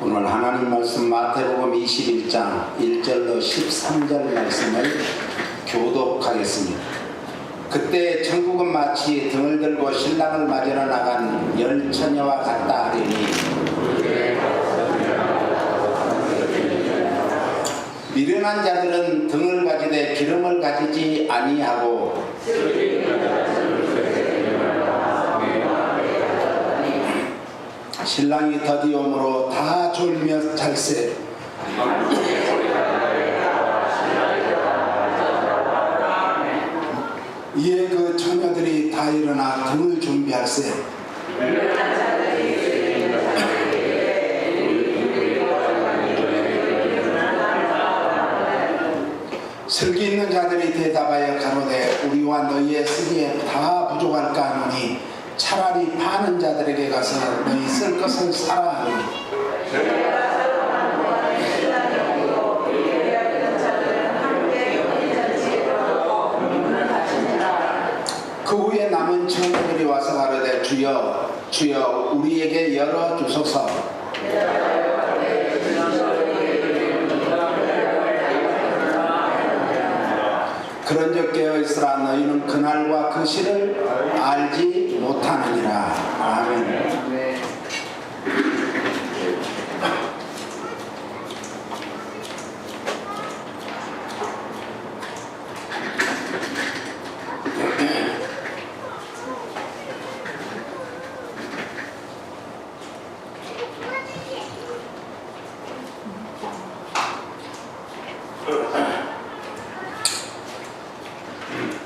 오늘 하나님 말씀 마태복음 21장 1절로 13절 말씀을 교독하겠습니다. 그때 천국은 마치 등을 들고 신랑을 맞으러 나간 열 처녀와 같다 하리니 미련한 자들은 등을 가지되 기름을 가지지 아니하고 신랑이 더디오므로 다 졸며 잘세. 이에 그 처녀들이 다 일어나 등을 준비할세. 슬기 있는 자들이 대답하여 가로되 우리와 너희의 쓰기에 다 부족할까 하노니 차라리 파는 자들에게 가서 너희 쓸 것을 사라 하니 그 후에 남은 처녀들이 와서 가로되 주여 주여 우리에게 열어주소서. 그런즉 깨어있으라. 너희는 그날과 그 시를 알지 못하느니라. 아멘.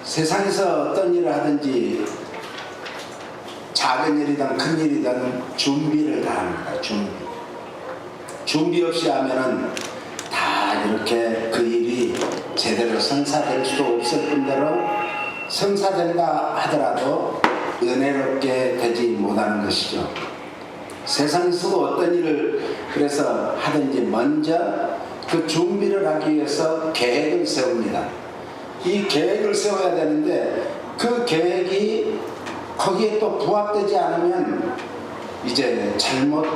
세상에서 어떤 일을 하든지 작은 일이든 큰 일이든 준비를 다 합니다. 준비 없이 하면은 다 이렇게 그 일이 제대로 성사될 수도 없을 뿐더러 성사된다 하더라도 은혜롭게 되지 못하는 것이죠. 세상에서도 어떤 일을 그래서 하든지 먼저 그 준비를 하기 위해서 계획을 세웁니다. 이 계획을 세워야 되는데 그 계획이 거기에 또 부합되지 않으면 이제 잘못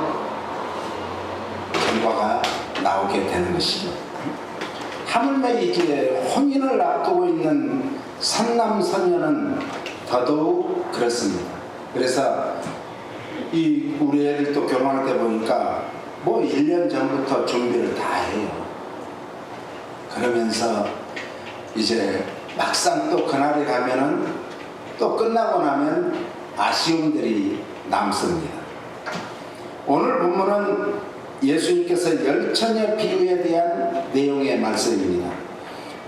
결과가 나오게 되는 것이죠. 하물며 이제 혼인을 앞두고 있는 삼남서녀는 더더욱 그렇습니다. 그래서 이 우리 애들 또 결혼할 때 보니까 뭐 1년 전부터 준비를 다 해요. 그러면서 이제 막상 또 그날에 가면은 또 끝나고 나면 아쉬움들이 남습니다. 오늘 본문은 예수님께서 열처녀 비유에 대한 내용의 말씀입니다.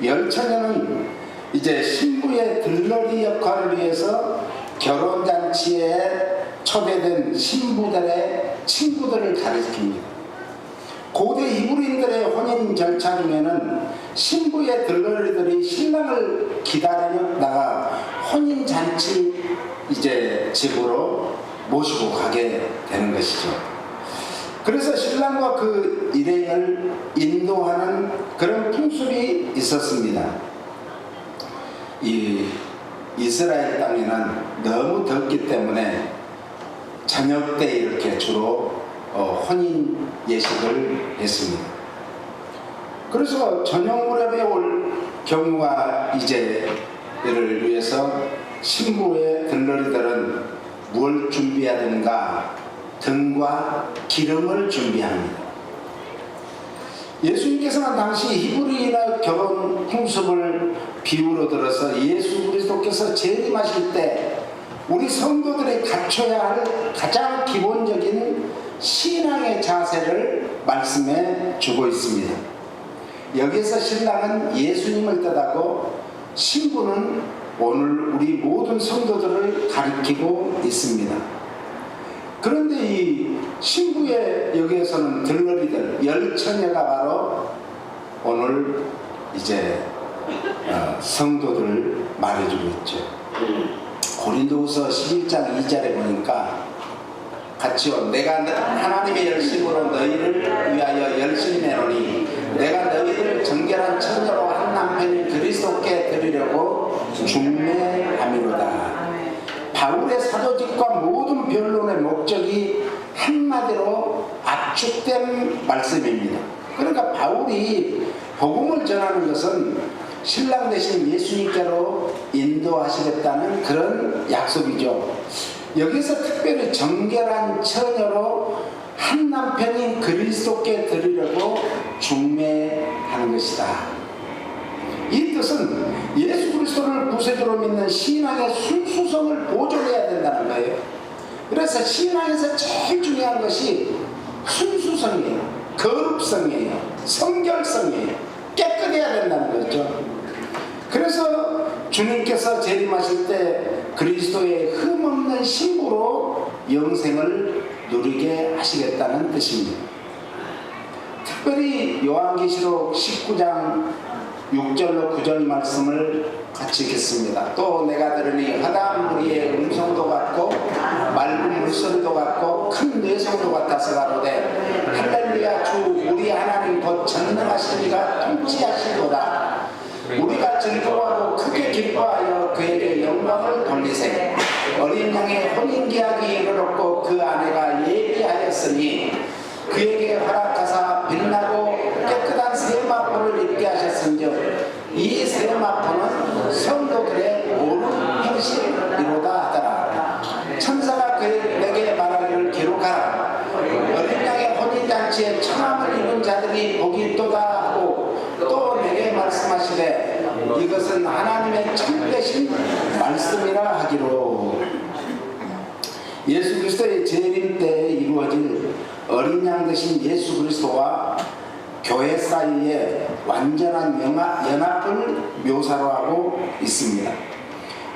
열처녀는 이제 신부의 들러리 역할을 위해서 결혼잔치에 초대된 신부들의 친구들을 가리킵니다. 고대 히브리인들의 혼인 절차 중에는 신부의 들러리들이 신랑을 기다리다가 혼인잔치 이제 집으로 모시고 가게 되는 것이죠. 그래서 신랑과 그 일행을 인도하는 그런 풍습이 있었습니다. 이 이스라엘 땅에는 너무 덥기 때문에 저녁 때 이렇게 주로 혼인 예식을 했습니다. 그래서 저녁 무렵에 올 경우가 이제 이를 위해서 신부의 들러리들은 무엇을 준비해야 되는가? 등과 기름을 준비합니다. 예수님께서는 당시 히브리인의 결혼 풍습을 비유로 들어서 예수 그리스도께서 재림하실 때 우리 성도들이 갖춰야 할 가장 기본적인 신앙의 자세를 말씀해 주고 있습니다. 여기에서 신랑은 예수님을 뜻하고 신부는 오늘 우리 모든 성도들을 가리키고 있습니다. 그런데 이 신부의 여기에서는 들러리들 열처녀가 바로 오늘 이제 성도들을 말해주고 있죠. 고린도후서 11장 2절에 보니까 같이요. 내가 하나님의 열심으로 너희를 위하여 열심히 내노니 내가 너희를 정결한 처녀로 한 남편인 그리스도께 드리려고 중매함이로다. 바울의 사도직과 모든 변론의 목적이 한마디로 압축된 말씀입니다. 그러니까 바울이 복음을 전하는 것은 신랑 되신 예수님께로 인도하시겠다는 그런 약속이죠. 여기서 특별히 정결한 처녀로 한 남편인 그리스도께 드리려고 중매하는 것이다. 이 뜻은 예수 그리스도를 구세주로 믿는 신앙의 순수성을 보존해야 된다는 거예요. 그래서 신앙에서 제일 중요한 것이 순수성이에요. 거룩성이에요. 성결성이에요. 깨끗해야 된다는 거죠. 그래서 주님께서 재림하실 때 그리스도의 흠없는 신부로 영생을 누리게 하시겠다는 뜻입니다. 특별히 요한계시록 19장 6절로 9절 말씀을 같이 읽겠습니다. 또 내가 들으니 하다한 무리의 음성도 같고 맑은 물소리도 같고 큰 뇌성도 같아서 가로되 할렐루야 주 우리 하나님 곧 전능하신 이가 통치하시도다. 우리가 즐거워하고 크게 기뻐하여 그에게 영광을 돌리세. 어린 양의 혼인계약이 이르렀고 그 아내가 예비하였으니 그에게 허락하사 빛나고 깨끗한 세마포를 입게 하셨은즉 이 세마포는 성도들의 옳은 행실이로다 하더라. 천사가 내게 말하기를 기록하라. 어린 양의 혼인잔치에 청함을 입은 자들이 복이 있도다 하고 또 내게 말씀하시되 이것은 하나님의 참되신 말씀이라 하기로. 예수 그리스도의 재림 때에 이루어질 어린 양 되신 예수 그리스도와 교회 사이에 완전한 연합을 묘사로 하고 있습니다.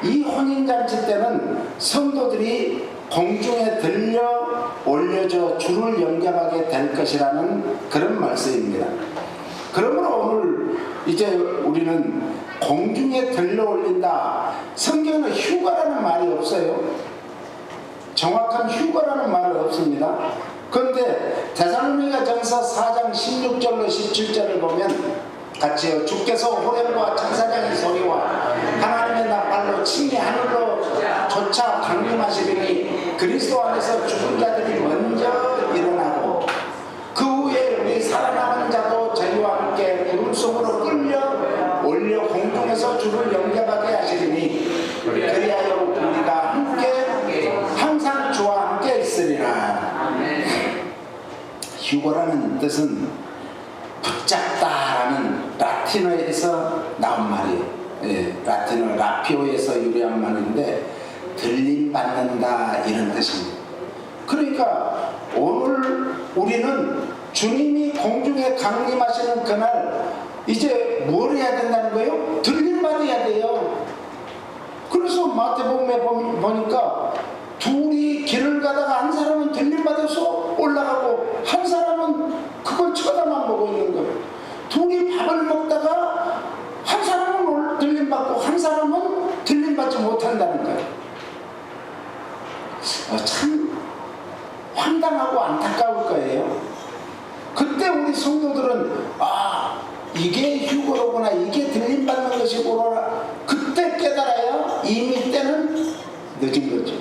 이 혼인잔치 때는 성도들이 공중에 들려 올려져 주를 영접하게 될 것이라는 그런 말씀입니다. 그러므로 오늘 이제 우리는 공중에 들려 올린다. 성경에는 휴가라는 말이 없어요. 정확한 휴가라는 말은 없습니다. 그런데 데살로니가 전서 4장 16절로 17절을 보면 같이요. 주께서 호령과 천사장의 소리와 하나님의 나팔로 친히 하늘로 조차 강림하시리니 그리스도 안에서 죽은 자들이 먼저 일어나고 그 후에 우리 살아남은 자도 저희와 함께 구름 속으로 끌려 올려 공중에서 주를 영접하게 하시리니 그리하여 우리가 함께 항상 주와 함께 있으리라. 휴거라는 뜻은 붙잡다라는 라틴어에서 나온 말이에요. 라틴어 라피오에서 유래한 말인데 들림받는다 이런 뜻입니다. 그러니까 오늘 우리는 주님이 공중에 강림하시는 그날 이제 뭘 해야 된다는 거예요? 들림받아야 돼요. 그래서 마태복음에 보니까 둘이 길을 가다가 한 사람은 들림받아서 올라가고 한 사람은 그걸 쳐다만 보고 있는 거예요. 둘이 밥을 먹다가 한 사람은 들림받고 한 사람은 들림받지 못한다는 거예요. 참 황당하고 안타까울 거예요. 그때 우리 성도들은 이게 휴거로구나, 이게 들림받는 것이구나, 그때 깨달아야 이미 때는 늦은 거죠.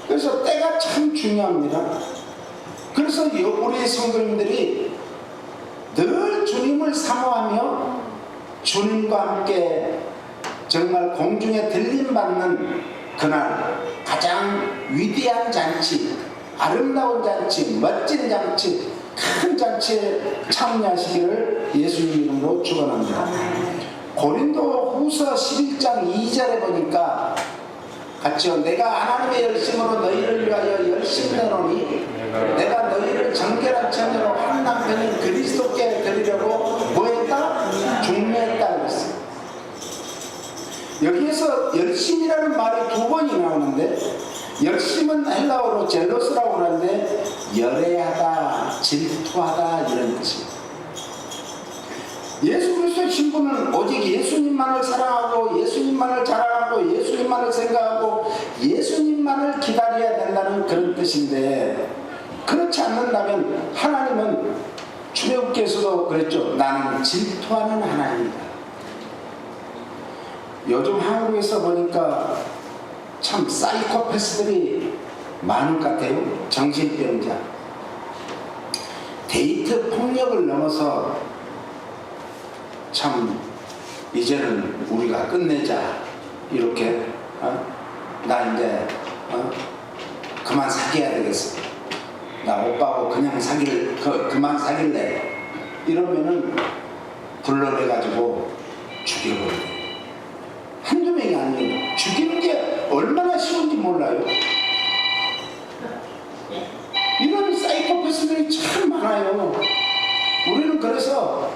그래서 때가 참 중요합니다. 그래서 우리 성도님들이 늘 주님을 사모하며 주님과 함께 정말 공중에 들림받는 그날 가장 위대한 잔치, 아름다운 잔치, 멋진 잔치, 큰 잔치에 참여하시기를 예수님 이름으로 축원합니다. 고린도 후서 11장 2절에 보니까 같이요. 내가 하나님의 열심으로 너희를 위하여 열심내노니 내가 너희를 정결한 처녀로 한 남편인 그리스도께 드리려고 뭐했다? 중매했다 그랬어요. 여기에서 열심이라는 말이 두 번이 나오는데 열심은 헬라어로 젤로스라고 하는데 열애하다, 질투하다 이런 뜻입니다. 예수 그리스도의 신부는 오직 예수님만을 사랑하고 예수님만을 자랑하고 예수님만을 생각하고 예수님만을 기다려야 된다는 그런 뜻인데 그렇지 않는다면 하나님은 출애굽기에서도 그랬죠. 나는 질투하는 하나님이다. 요즘 한국에서 보니까 참 사이코패스들이 많은 것 같아요. 정신병자. 데이트 폭력을 넘어서 참 이제는 우리가 끝내자 이렇게 나 이제 그만 사귀어야 되겠어. 나 오빠하고 그냥 그만 사귈래. 이러면은 불러내가지고 죽여버려요. 한두 명이 아니에요. 죽이는 게 얼마나 쉬운지 몰라요. 이런 사이코패스들이 참 많아요. 우리는 그래서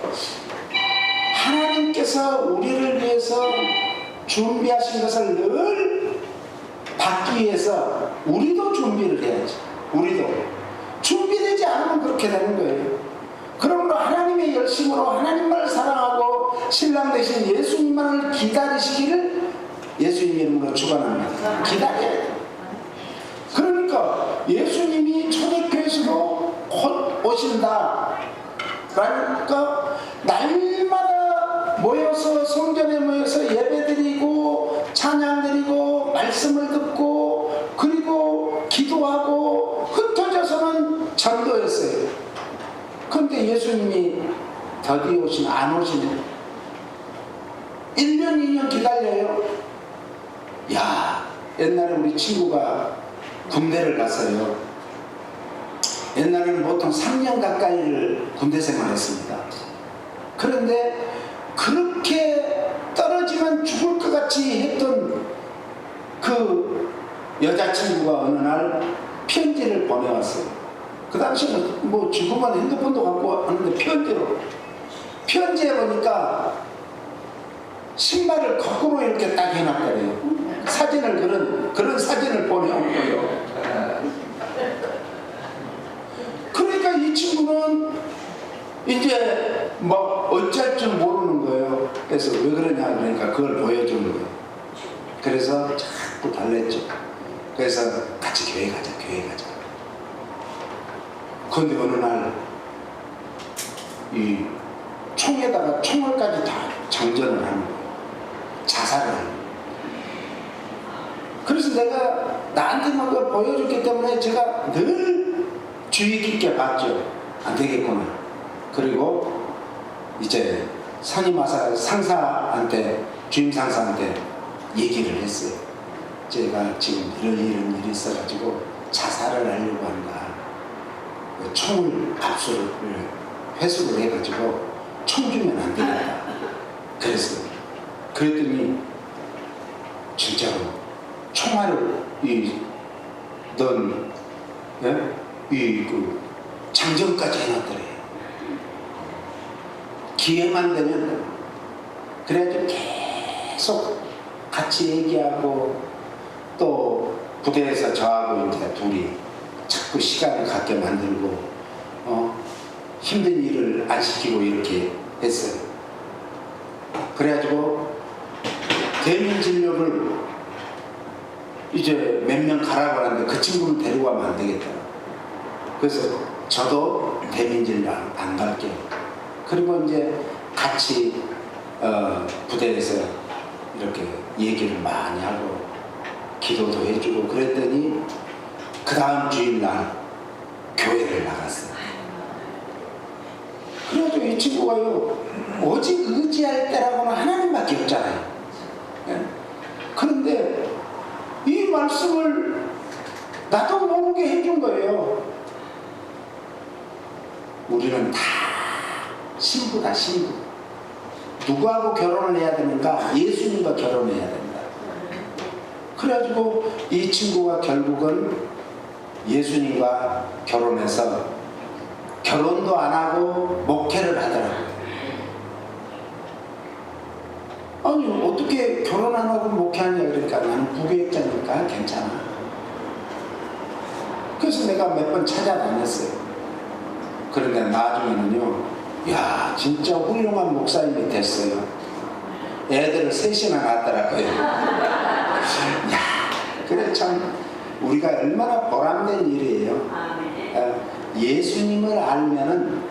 하나님께서 우리를 위해서 준비하신 것을 늘 받기 위해서 우리도 준비를 해야지. 우리도 준비되지 않으면 그렇게 되는 거예요. 그러므로 하나님의 열심으로 하나님을 사랑하고 신랑 되신 예수님만을 기다리시기를 예수님 이름으로 축원합니다. 기다려야 돼요. 그러니까 예수님이 초대교회에서도 곧 오신다. 그러니까 날마다 모여서 성전에 모여서 예배드리고 찬양드리고 말씀을 듣고 그리고 기도하고 흩어져서는 전도였어요. 그런데 예수님이 더디 안 오시네. 1년 2년 기다려요. 야, 옛날에 우리 친구가 군대를 갔어요. 옛날에는 보통 3년 가까이를 군대 생활했습니다. 그런데 그렇게 떨어지면 죽을 것 같이 했던 그 여자친구가 어느 날 편지를 보내왔어요. 그 당시에는 뭐 죽으면 핸드폰도 갖고 왔는데 편지에 보니까 신발을 거꾸로 이렇게 딱 해놨더래요. 사진을 그런 사진을 보내온 거예요. 그러니까 이 친구는 이제 뭐 어쩔 줄 모르는 거예요. 그래서 왜 그러냐 그러니까 그걸 보여주는 거예요. 그래서 자꾸 달랬죠. 그래서 같이 교회 가자. 그런데 어느 날 이 총에다가 총알까지 다 장전을 하는 거예요. 자살을 하는 거예요. 그래서 내가 나한테만 그걸 보여줬기 때문에 제가 늘 주의 깊게 봤죠. 안 되겠구나. 그리고 이제 선임하사 상사한테, 주임 상사한테 얘기를 했어요. 제가 지금 이런 일이 있어가지고 자살을 하려고 한다. 총을 회수를 해가지고 총 주면 안 되겠다. 그랬더니 진짜로 총알을 그 장전까지 해놨더래요. 기회만 되면. 그래가지고 계속 같이 얘기하고 또 부대에서 저하고 이제 둘이 자꾸 시간을 갖게 만들고 힘든 일을 안 시키고 이렇게 했어요. 그래가지고 대민진료를 이제 몇 명 가라고 하는데 그 친구는 데리고 가면 안 되겠다. 그래서 저도 대민진료 안 갈게요. 그리고 이제 같이 부대에서 이렇게 얘기를 많이 하고 기도도 해주고 그랬더니 그 다음 주일날 교회를 나갔어요. 그래가지고 이 친구가요, 오직 의지할 때라고는 하나님밖에 없잖아요. 그런데 이 말씀을 나도 모르게 해준 거예요. 우리는 다 신부다, 신부. 누구하고 결혼을 해야 되는가? 예수님과 결혼해야 된다. 그래가지고 이 친구가 결국은 예수님과 결혼해서 결혼도 안 하고 목회를 하더라고요. 아니 어떻게 결혼 안 하고 목회하냐 그러니까 나는 부교육자니까 괜찮아. 그래서 내가 몇 번 찾아다녔어요. 그런데 나중에는요, 야 진짜 훌륭한 목사님이 됐어요. 애들을 셋이나 낳았더라고요. 야 그래 참 우리가 얼마나 보람된 일이에요. 예수님을 알면은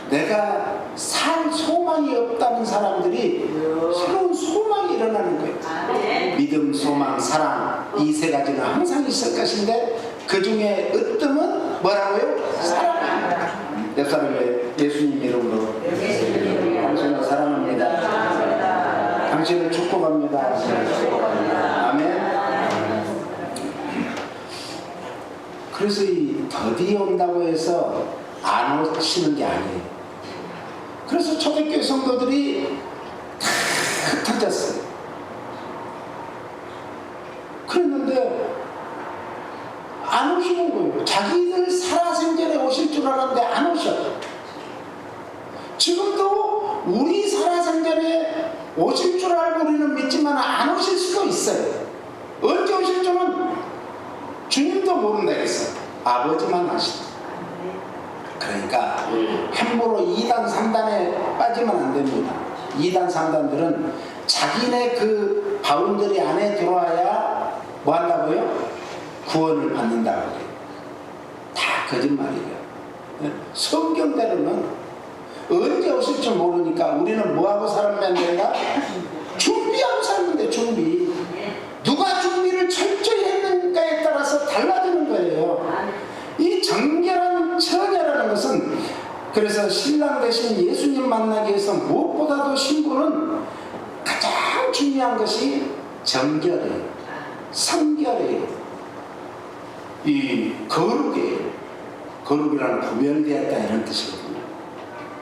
내가 살 소망이 없다는 사람들이 새로운 소망이 일어나는 거예요. 믿음, 소망, 사랑 이 세 가지는 항상 있을 것인데 그 중에 으뜸은 뭐라고요? 사랑입니다. 옆 사람의 예수님 이름으로 당신을 사랑합니다. 당신을 축복합니다. 아멘. 그래서 이 더디 온다고 해서 안 오시는 게 아니에요. 그래서 초대교회 성도들이 다 흩어졌어요. 그랬는데 안 오시는 거예요. 자기들 살아생전에 오실 줄 알았는데 안 오셔. 지금도 우리 살아생전에 오실 줄 알고 우리는 믿지만 안 오실 수도 있어요. 언제 오실 줄은 주님도 모른다 했어. 아버지만 아시다. 그러니까 함부로 2단 3단에 빠지면 안 됩니다. 2단 3단들은 자기네 그 바운더리 안에 들어와야 뭐 한다고요? 구원을 받는다고 해요. 다 거짓말이에요. 성경대로는 언제 오실 줄 모르니까 우리는 뭐하고 살면 된다? 준비하고 살는데 준비. 누가 준비를 철저히 했는가에 따라서 달라지는 거예요. 이 정결한 처녀라는 것은, 그래서 신랑 대신 예수님 만나기 위해서 무엇보다도 신부는 가장 중요한 것이 정결이에요. 성결이에요. 이 거룩이에요. 거룩이라는 구별되었다 이런 뜻이거든요.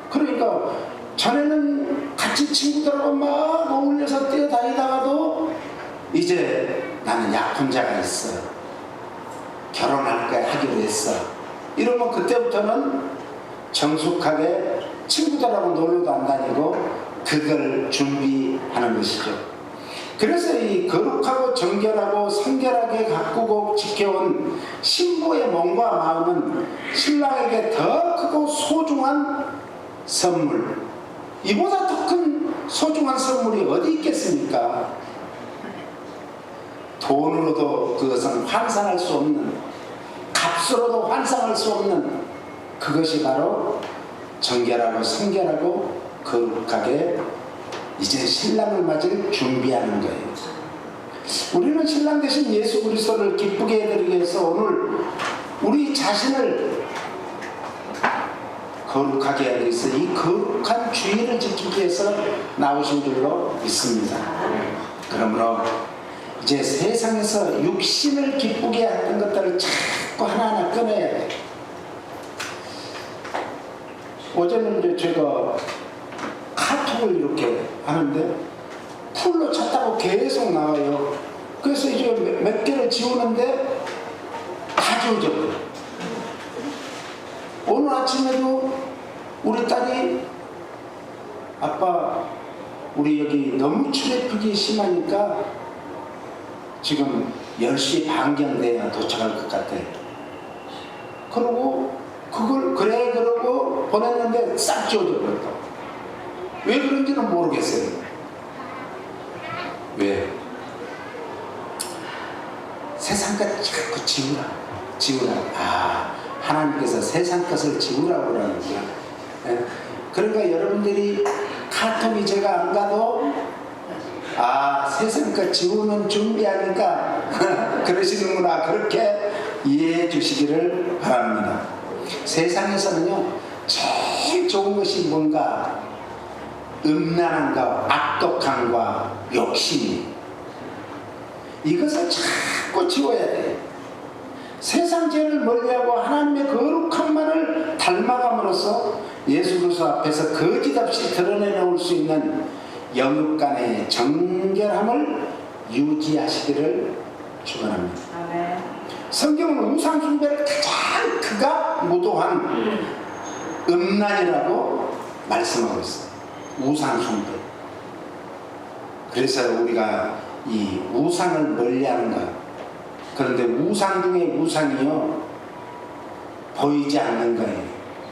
그러니까 전에는 같이 친구들하고 막 어울려서 뛰어다니다가도 이제 나는 약혼자가 있어. 결혼할 거야 하기로 했어. 이러면 그때부터는 정숙하게 친구들하고 놀러도 안 다니고 그걸 준비하는 것이죠. 그래서 이 거룩하고 정결하고 성결하게 가꾸고 지켜온 신부의 몸과 마음은 신랑에게 더 크고 소중한 선물, 이보다 더 큰 소중한 선물이 어디 있겠습니까? 돈으로도 그것은 환산할 수 없는, 값으로도 환산할 수 없는 그것이 바로 정결하고 성결하고 거룩하게 이제 신랑을 맞을 준비하는 거예요. 우리는 신랑 대신 예수 그리스도를 기쁘게 해드리기 위해서 오늘 우리 자신을 거룩하게 하기 위해서 이 거룩한 주의를 지키기 위해서 나오신 줄로 믿습니다. 그러므로 이제 세상에서 육신을 기쁘게 했던 것들을 자꾸 하나하나 꺼내야 돼. 어제는 이제 제가 카톡을 이렇게 하는데 풀로 쳤다고 계속 나와요. 그래서 이제 몇 개를 지우는데 다 지워져 버려요. 오늘 아침에도 우리 딸이 아빠 우리 여기 너무 트래픽이 심하니까 지금 10시 반경 돼야 도착할 것 같아. 그러고 그걸 그래 그러고 보냈는데 싹 지워져 버렸다. 왜 그런지는 모르겠어요. 왜? 세상 것 자꾸 지우라. 아, 하나님께서 세상 것을 지우라고 그러는 거야. 그러니까 여러분들이 카톡이 제가 안 가도 아, 세상 것 지우는 준비하니까 그러시는구나. 그렇게 이해해 주시기를 바랍니다. 세상에서는요, 제일 좋은 것이 뭔가 음란함과 악독함과 욕심이, 이것을 자꾸 지워야 돼. 세상 죄를 멀리하고 하나님의 거룩함만을 닮아감으로써 예수 그리스도 앞에서 거짓 없이 드러내놓을 수 있는 영육 간의 정결함을 유지하시기를 축원합니다. 성경은 우상 숭배를 가장 극악무도한 음란이라고 말씀하고 있어요. 우상 숭배. 그래서 우리가 이 우상을 멀리하는 것. 그런데 우상 중에 우상이요, 보이지 않는 거예요.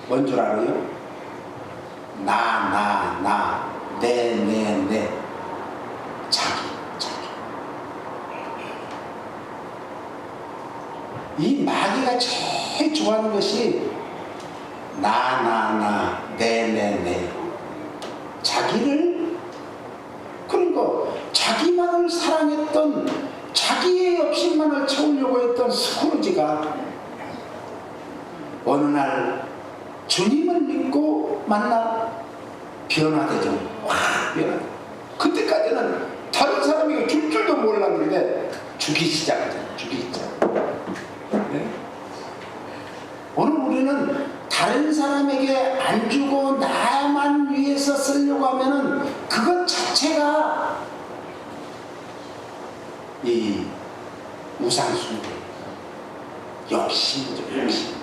뭔 줄 알아요? 나, 내, 자기. 이 마귀가 제일 좋아하는 것이 나, 내. 자기를, 그러니까 자기만을 사랑했던 자기의 욕심만을 채우려고 했던 스크루지가 어느 날 주님을 믿고 만나 변화되죠. 확 변화돼. 그때까지는 다른 사람이 줄 줄도 몰랐는데 주기 시작하잖아요. 주기 시작. 네? 오늘 우리는 다른 사람에게 안 주고 나만 위해서 쓰려고 하면은 그것 자체가 이 우상숭배, 욕심이죠. 욕심.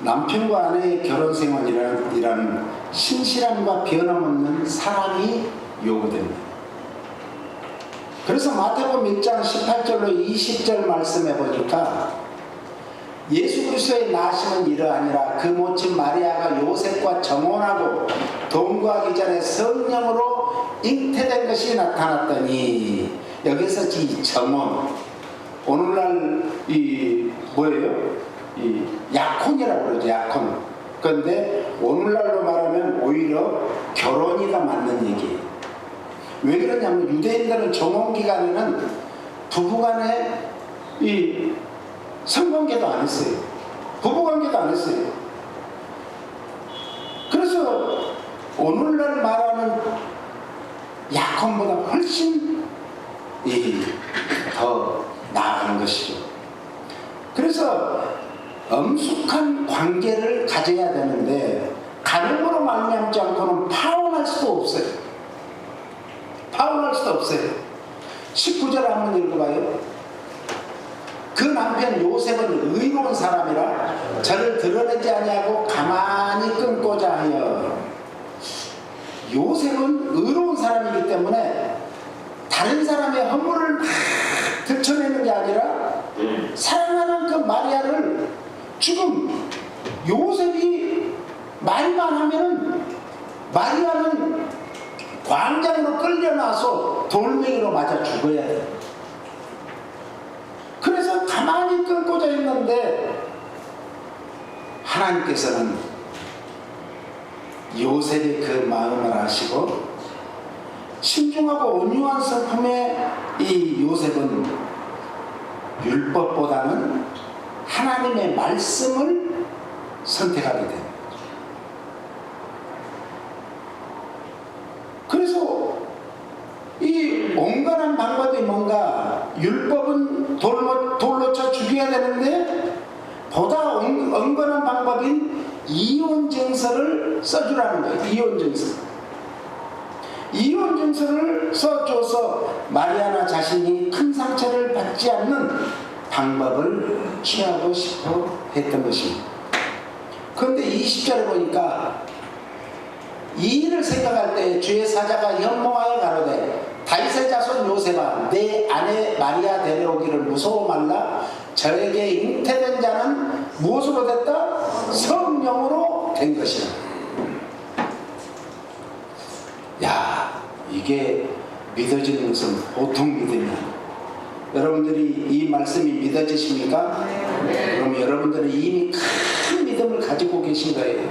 남편과 아내의 결혼 생활이란 신실함과 변함없는 사랑이 요구됩니다. 그래서 마태복음 1장 18절로 20절 말씀해 보니까 예수 그리스도의 나심은 이러하니라. 그 모친 마리아가 요셉과 정혼하고 동거하기 전에 성령으로 잉태된 것이 나타났더니, 여기서 이 정혼, 오늘날 이 뭐예요? 이 약혼이라고 그러죠. 약혼. 그런데 오늘날로 말하면 오히려 결혼이 더 맞는 얘기예요. 왜 그러냐면 유대인들은 정혼 기간에는 부부간에 이 성관계도 안 했어요. 부부관계도 안 했어요. 그래서 오늘날 말하는 약혼보다 훨씬 더 나아가는 것이죠. 그래서 엄숙한 관계를 가져야 되는데 가늠으로 말미암지 않고는 파혼할 수도 없어요. 파혼할 수도 없어요. 19절 한번 읽어봐요. 그 남편 요셉은 의로운 사람이라 저를 드러내지 아니하고 가만히 끊고자 하여. 요셉은 의로운 사람이기 때문에 다른 사람의 허물을 막 들춰내는 게 아니라 사랑하는 그 마리아를, 지금 요셉이 말만 하면은 마리아는 광장으로 끌려나서 돌멩이로 맞아 죽어야 돼. 그래서 가만히 끊고자 했는데 하나님께서는 요셉의 그 마음을 아시고 신중하고 온유한 성품의 이 요셉은 율법보다는 하나님의 말씀을 선택하게 됩니다. 그래서 이 온건한 방법이 뭔가, 율법은 돌로 쳐 죽여야 되는데 보다 온건한 방법인 이혼증서를 써주라는 거예요. 이혼증서를 써줘서 마리아나 자신이 큰 상처를 받지 않는 방법을 취하고 싶어 했던 것입니다. 그런데 20절에 보니까 이 일을 생각할 때 주의 사자가 현몽하여 가로되 다윗의 자손 요셉아, 내 아내 마리아 데려오기를 무서워 말라. 저에게 잉태된 자는 무엇으로 됐다? 성령으로 된 것이라. 야, 이게 믿어지는 것은 보통 믿음이야. 여러분들이 이 말씀이 믿어지십니까? 그럼 여러분들은 이미 큰 믿음을 가지고 계신 거예요.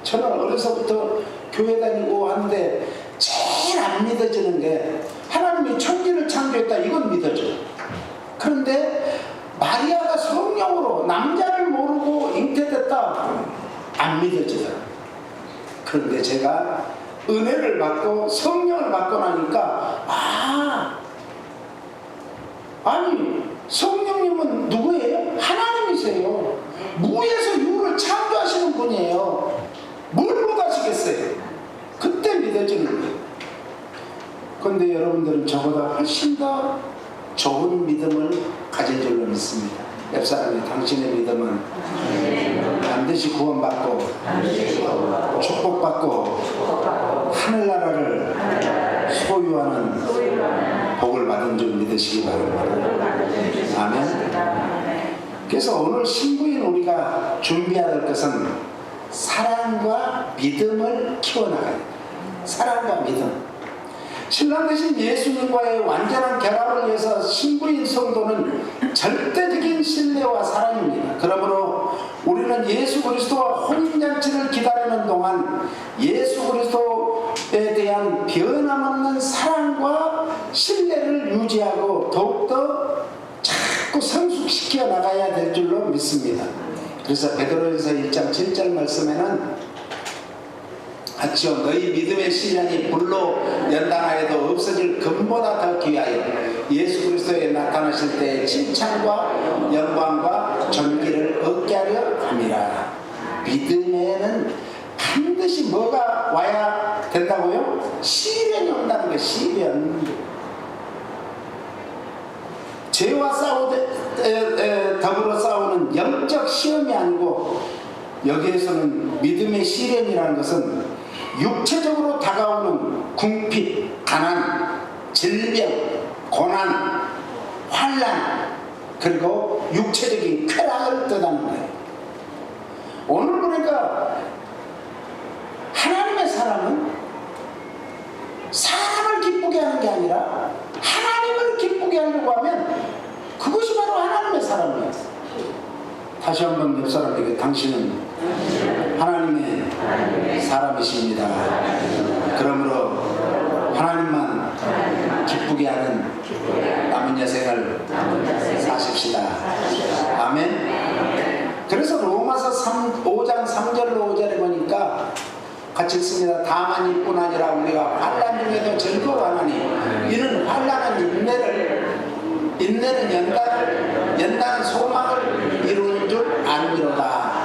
저는 어려서부터 교회 다니고 하는데 제일 안 믿어지는 게 하나님이 천지를 창조했다, 이건 믿어져요. 그런데 마리아가 성령으로 남자를 모르고 잉태됐다, 안 믿어지더라고요. 그런데 제가 은혜를 받고 성령을 받고 나니까 아니 성령님은 누구예요? 하나님이세요. 무에서 유를 창조하시는 분이에요. 뭘 못하시겠어요? 그때 믿어지는 거예요. 그런데 여러분들은 저보다 훨씬 더 좋은 믿음을 가진 줄로 믿습니다. 옆 사람이 당신의 믿음은 반드시 구원받고 축복받고 하늘나라를 소유하는 복을 받은 줄 믿으시기 바랍니다. 아멘. 그래서 오늘 신부인 우리가 준비해야 될 것은 사랑과 믿음을 키워나가야 됩니다. 사랑과 믿음. 신랑 되신 예수님과의 완전한 결합을 위해서 신부인 성도는 절대적인 신뢰와 사랑입니다. 그러므로 우리는 예수 그리스도와 혼인잔치를 기다리는 동안 예수 그리스도에 대한 변함없는 사랑 믿습니다. 그래서 베드로전서 1장 7절 말씀에는 같이요 너희 믿음의 시련이 불로 연단하여도 없어질 금보다 더 귀하여 예수 그리스도에 나타나실 때의 칭찬과 영광과 존귀를 얻게 하려 함이라. 믿음에는 반드시 뭐가 와야 된다고요? 시련이 온다는 거예요. 시련. 죄와 더불어 싸우는 영적 시험이 아니고 여기에서는 믿음의 시련이라는 것은 육체적으로 다가오는 궁핍, 가난, 질병, 고난, 환난 그리고 육체적인 쾌락을 뜻하는 거예요. 오늘 보니까 하나님의 사람은 사람을 기쁘게 하는 게 아니라 하나님을 기쁘게 하려고 하면 그것이 바로 하나님의 사람이에요. 다시 한번 옆 사람에게 당신은 하나님의 사람이십니다. 그러므로 하나님만 기쁘게 하는 남은 여생을 사십시다. 아멘. 그래서 로마서 5장 3절로 5절에 보니까 같이 읽습니다. 다만 이뿐 아니라 우리가 환난 중에도 즐거워하나니 이는 환난은 인내는 연단은 소망을 이루는 줄 아니로다.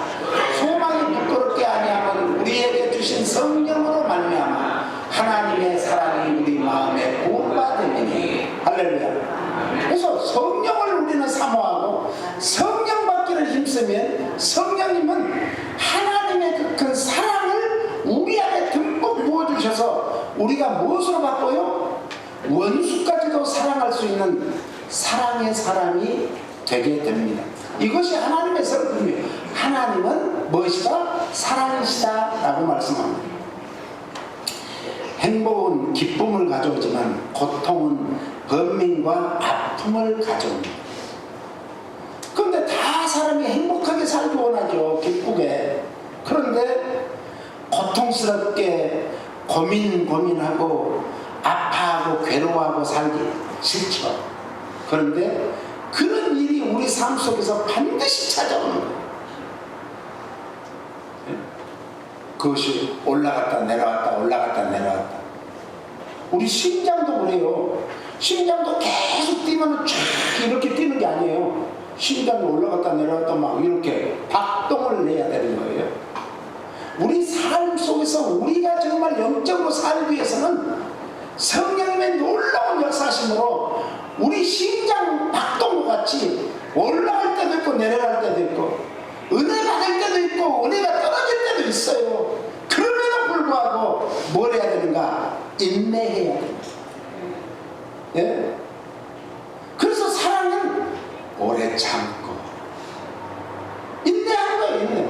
소망이 부끄럽게 아니하면 우리에게 주신 성령으로 말미암아 하나님의 사랑이 우리 마음에 부음받으니 할렐루야. 그래서 성령을 우리는 사모하고 성령 받기를 힘쓰면 성령님은 하나님의 그 사랑을 우리 안에 듬뿍 부어주셔서 우리가 무엇으로 바꿔요? 원수까지도 사랑할 수 있는 사랑의 사람이 되게 됩니다. 이것이 하나님의 성품이에요. 하나님은 무엇이다? 사랑이시다 라고 말씀합니다. 행복은 기쁨을 가져오지만 고통은 번민과 아픔을 가져옵니다. 그런데 다 사람이 행복하게 살기 원하죠. 기쁘게. 그런데 고통스럽게 고민하고 아파하고 괴로워하고 살기 싫죠. 그런데 그런 일이 우리 삶 속에서 반드시 찾아오는 거예요. 그것이 올라갔다 내려왔다 올라갔다 내려왔다. 우리 심장도 그래요. 심장도 계속 뛰면 쫙 이렇게 뛰는 게 아니에요. 심장이 올라갔다 내려왔다 막 이렇게 박동을 내야 되는 거예요. 우리 삶 속에서 우리가 정말 영적으로 살기 위해서는 성령님의 놀라운 역사심으로 우리 심장 박동과 같이 올라갈 때도 있고 내려갈 때도 있고 은혜 받을 때도 있고 은혜가 떨어질 때도 있어요. 그럼에도 불구하고 뭘 해야 되는가? 인내해야 됩니다. 예? 그래서 사랑은 오래 참고 인내하는 거예요. 인내.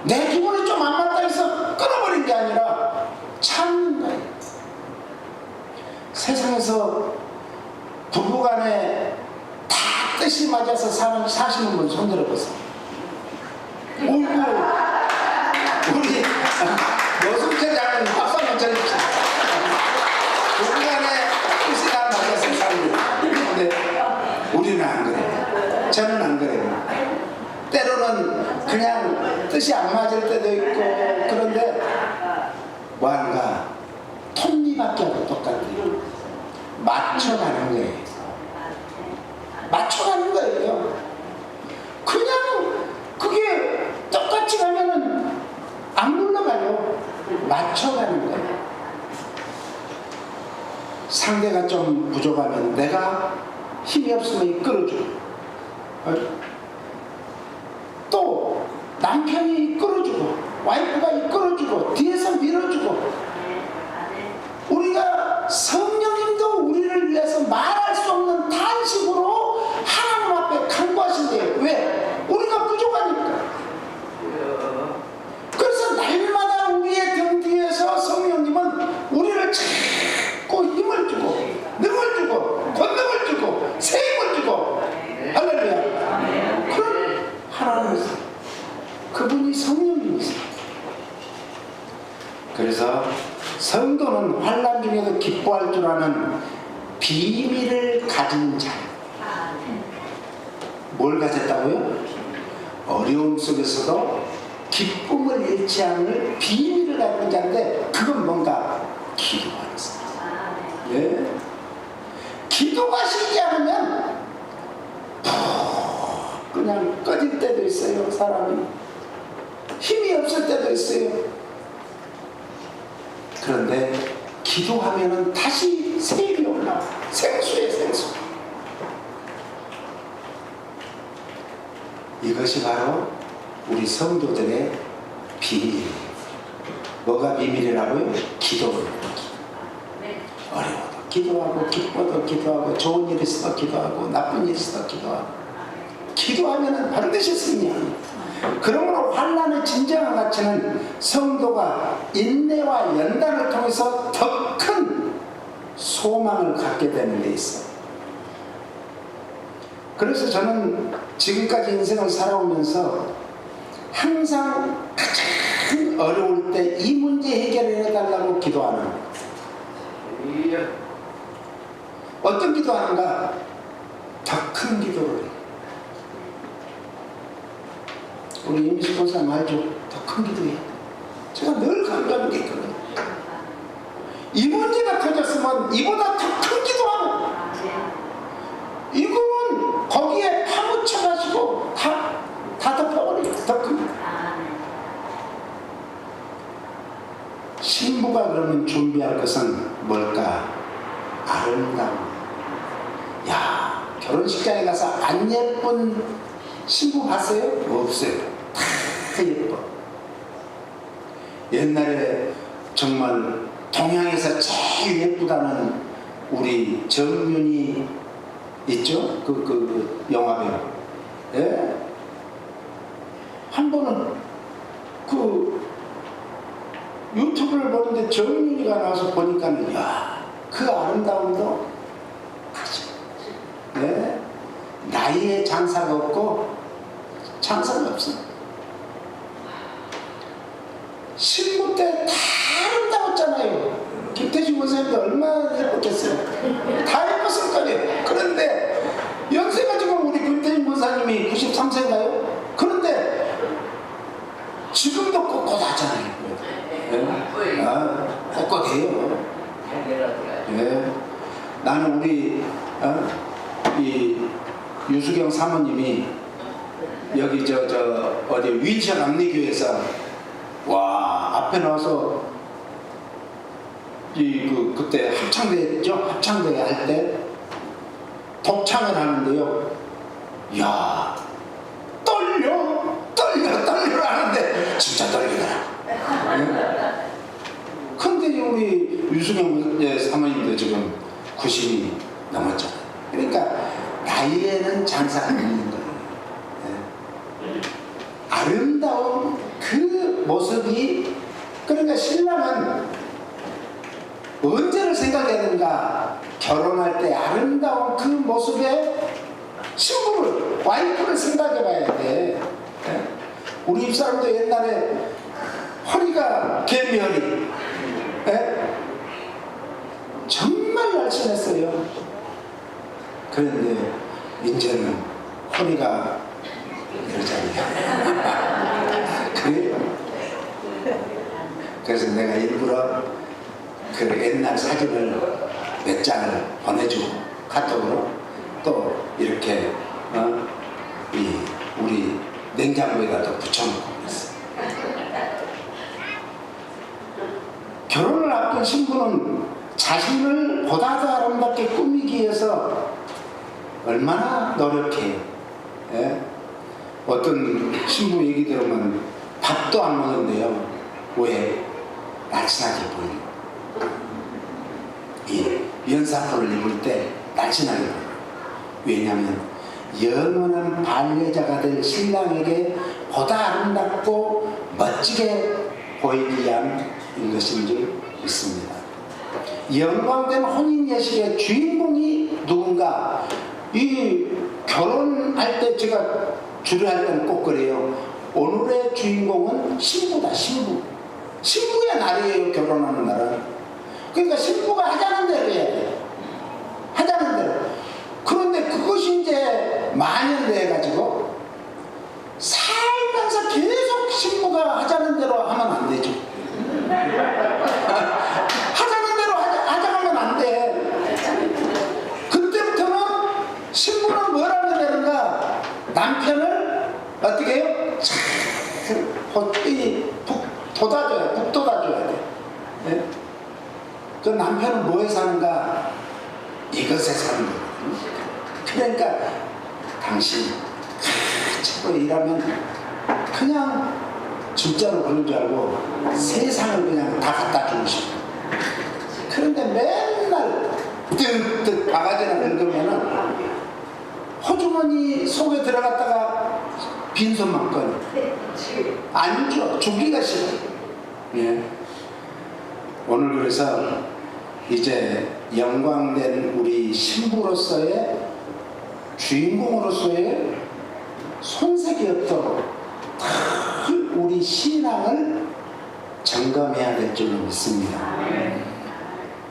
내 기분이 좀 안 맞다 해서 끊어버린 게 아니라 참는 거예요. 세상에서 부부간에 다 뜻이 맞아서 사시는 분 손 들어보세요. 어이구 우리 노승철 장로님 박수 한번 쳐주십시오. 부부간에 뜻이 다 맞아서 살고. 근데 우리는 안 그래요. 저는 안 그래요. 때로는 그냥 뜻이 안 맞을 때도 있고 그런데 뭔가 톱니바퀴하고 똑같아요. 맞춰가는 거예요. 맞춰가는 거예요. 그냥 그게 똑같이 가면은 안 물러가요. 맞춰가는 거예요. 상대가 좀 부족하면 내가 힘이 없으면 이끌어주고 또 남편이 이끌어주고 와이프가 이끌어주고 뒤에서 밀어주고 우리가 성령님도 우리를 위해서 말할 수 없는 탄식으로 하나님 앞에 간구하신대요. 왜? 우리가 부족하니까. 그래서 날마다 우리의 등 뒤에서 성령님은 우리를 자꾸 힘을 주고 능을 주고 권능을 주고 세임을 주고 할렐루야. 그런 하나님 그분이 성령님이세요. 그래서 성도는 환난 중에도 기뻐할 줄 아는 비밀을 가진 자. 뭘 가졌다고요? 어려움 속에서도 기쁨을 잃지 않을 비밀을 갖는 자인데 그건 뭔가 기도가 있어요. 예? 기도가 쉬지 않으면 그냥 꺼질 때도 있어요. 사람이 힘이 없을 때도 있어요. 그런데 기도하면은 다시 세임이 올라와. 생수에 생수. 이것이 바로 우리 성도들의 비밀이에요. 뭐가 비밀이라고요? 기도를. 어려워도 기도하고 기뻐도 기도하고 좋은 일 있어도 기도하고 나쁜 일 있어도 기도하고 기도하면 반드시 승리합니다. 그러므로 환난의 진정한 가치는 성도가 인내와 연단을 통해서 더 큰 소망을 갖게 되는 데 있어요. 그래서 저는 지금까지 인생을 살아오면서 항상 가장 어려울 때 이 문제 해결을 해달라고 기도하는 거예요. 어떤 기도하는가? 더 큰 기도를 해요. 우리 임미숙 권사님 알죠? 더 큰 기도해요. 제가 늘 강조하는 게 있거든요. 이 문제가 터졌으면 이보다 더 큰 기도하고 이거는 거기에 파묻혀가지고 다 덮어버려요. 더 큰 기도. 신부가 그러면 준비할 것은 뭘까? 아름다움. 야, 결혼식장에 가서 안 예쁜 신부 봤어요? 없어요. 다 예뻐. 옛날에 정말 동양에서 제일 예쁘다는 우리 정윤이 있죠? 그 영화배우. 예? 한 번은 그 유튜브를 보는데 정윤이가 나와서 보니까는 야, 그 아름다움도 아주 네? 나이에 장사가 없고 장사가 없어. 신부 때 다 아름다웠잖아요. 김태진 권사님도 얼마나 예뻤겠어요. 다 예뻤을 거예요. 그런데 연세가 지금 우리 김태진 권사님이 93세인가요? 그런데 지금도 꼿꼿하잖아요. 네? 아, 꼿꼿해요. 네. 나는 우리 이 유수경 사모님이 여기 저 어디 윈천 감리교에서 와 앞에 나와서 그때 합창대였죠? 합창대 할 때 독창을 하는데요. 야 떨려 하는데 진짜 떨리더라. 근데 우리 유수경 사모님도 지금 90이 넘었잖아요. 그러니까 나이에는 장사가 있는 거예요. 네. 아름다운 그 모습이, 그러니까 신랑은 언제를 생각해야 되는가? 결혼할 때 아름다운 그 모습에 신부를, 와이프를 생각해 봐야 돼. 네? 우리 집사람도 옛날에 허리가 개미허리, 네? 정말 날씬했어요. 그런데 이제는 허리가 이러잖아요. 그래요. 그래서 내가 일부러 그 옛날 사진을 몇 장을 보내주고 카톡으로 또 이렇게 우리 냉장고에다 또 붙여놓고 그랬어요. 결혼을 앞둔 신부는 자신을 보다 더 아름답게 꾸미기 위해서 얼마나 노력해요. 예? 어떤 신부 얘기 들으면 밥도 안 먹는데요. 왜? 날씬하게 보이고. 이 면사포를 입을 때 날씬하게 보여요. 왜냐하면 영원한 반려자가 될 신랑에게 보다 아름답고 멋지게 보이기 위한 것인 줄 믿습니다. 영광된 혼인 예식의 주인공이 누군가? 이 결혼할 때 제가 주례할 때는 꼭 그래요. 오늘의 주인공은 신부다. 신부의 날이에요. 결혼하는 날은. 그러니까 신부가 하자는 대로 해야 돼요. 하자는 대로. 그런데 그것이 이제 만연돼 가지고 살면서 계속 신부가 하자는 대로 하면 안 되죠. 하자는 대로 하자면 안 돼. 그때부터는 신부는 뭘 하면 되는가? 남편을 어떻게 해요? 북돋아줘야 돼. 네? 그 남편은 뭐에 사는가? 이것에 사는 거거든요. 그러니까 당신 최고 일하면 그냥 진짜로 그런 줄 알고 세상을 그냥 다 갖다 주고 싶어. 그런데 맨날 뜨뜻 바가지나 긁으면은 호주머니 속에 들어갔다가 빈손만 꺼내. 안 줘. 주기가 싫어. 예. 오늘 그래서 이제 영광된 우리 신부로서의 주인공으로서의 손색이 없도록 우리 신앙을 점검해야 될 줄로 믿습니다.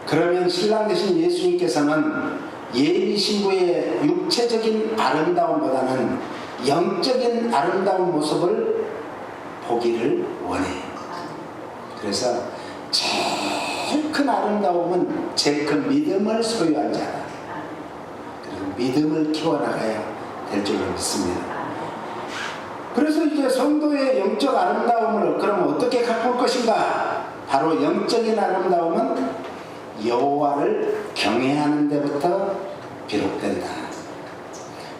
그러면 신랑 되신 예수님께서는 예비 신부의 육체적인 아름다움보다는 영적인 아름다운 모습을 보기를 원해요. 그래서 제일 큰 아름다움은 제일 큰 믿음을 소유한 자다. 그래서 믿음을 키워나가야 될 줄로 믿습니다. 그래서 이제 성도의 영적 아름다움을 그럼 어떻게 가꿀 것인가? 바로 영적인 아름다움은 여호와를 경외하는 데부터 비롯된다.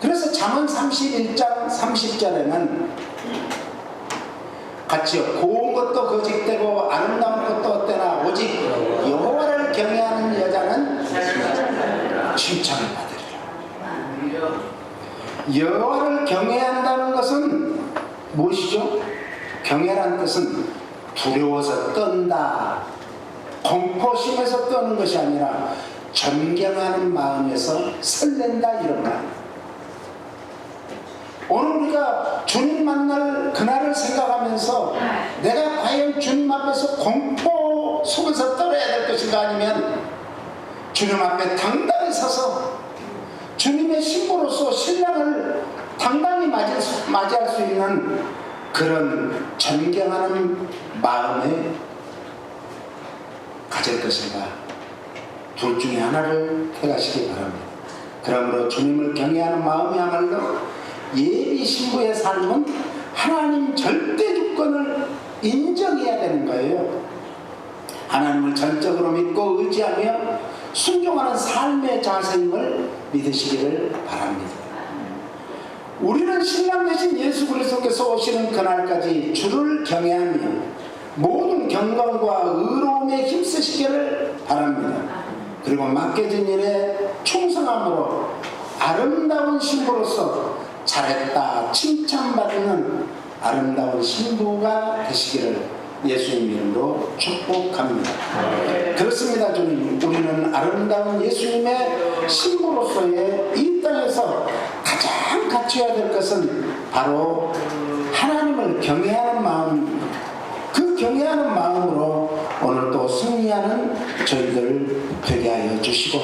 그래서 잠언 31장 30절에는 같이요. 고운 것도 거짓되고 아름다운 것도 어때나 오직 여호와를 경외하는 여자는 칭찬을 받으리라. 여호와를 경외한다는 것은 무엇이죠? 경외라는 뜻은 두려워서 떤다, 공포심에서 떠는 것이 아니라 존경하는 마음에서 설렌다, 이런 말. 오늘 우리가 주님 만날 그날을 생각하면서 내가 과연 주님 앞에서 공포 속에서 떨어야 될 것인가, 아니면 주님 앞에 당당히 서서 주님의 신부로서 신랑을 당당히 맞이할 수 있는 그런 존경하는 마음에 가질 것인가, 둘 중에 하나를 택하시기 바랍니다. 그러므로 주님을 경외하는 마음이야말로 예비 신부의 삶은 하나님 절대 주권을 인정해야 되는 거예요. 하나님을 전적으로 믿고 의지하며 순종하는 삶의 자세임을 믿으시기를 바랍니다. 우리는 신랑 되신 예수 그리스도께서 오시는 그날까지 주를 경외하며 모든 경건과 의로움에 힘쓰시기를 바랍니다. 그리고 맡겨진 일에 충성함으로 아름다운 신부로서 잘했다 칭찬받는 아름다운 신부가 되시기를 예수님 이름으로 축복합니다. 그렇습니다. 주님, 우리는 아름다운 예수님의 신부로서의 이 땅에서 가장 갖춰야 될 것은 바로 하나님을 경외하는 마음, 그 경외하는 마음으로 오늘 또 승리하는 저희들 되게 하여 주시고,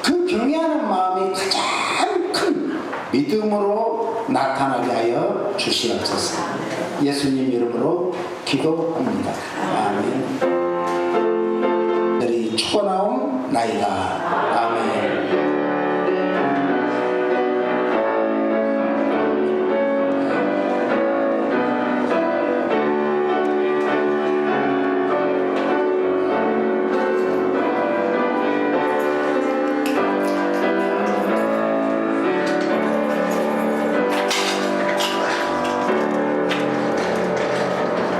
그 경외하는 마음이 가장 큰 믿음으로 나타나게 하여 주시옵소서. 예수님 이름으로 기도합니다. 아멘. 축원하옵나이다. 아멘.